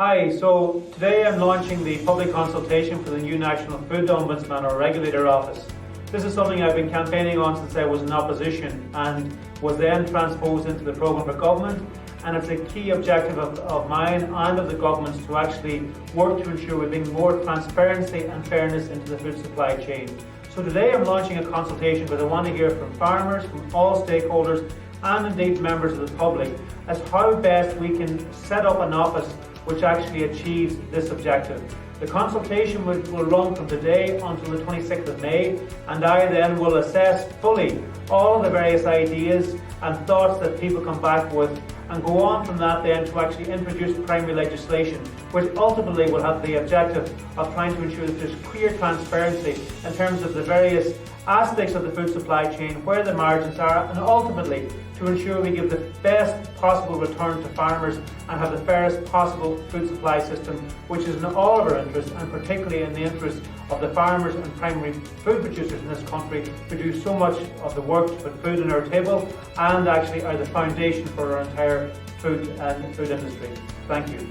Hi, so today I'm launching the public consultation for the new National Food Ombudsman or Regulator Office. This is something I've been campaigning on since I was in opposition and was then transposed into the programme for government, and it's a key objective of mine and of the government's to actually work to ensure we bring more transparency and fairness into the food supply chain. So today I'm launching a consultation because I want to hear from farmers, from all stakeholders and indeed members of the public as how best we can set up an office which actually achieves this objective. The consultation will run from today until the 26th of May, and I then will assess fully all the various ideas and thoughts that people come back with, and go on from that then to actually introduce primary legislation, which ultimately will have the objective of trying to ensure that there's clear transparency in terms of the various aspects of the food supply chain, where the margins are, and ultimately to ensure we give the best possible return to farmers and have the fairest possible food supply system, which is in all of our interests, and particularly in the interest of the farmers and primary food producers in this country who do so much of the work to put food on our table and actually are the foundation for our entire food industry. Thank you.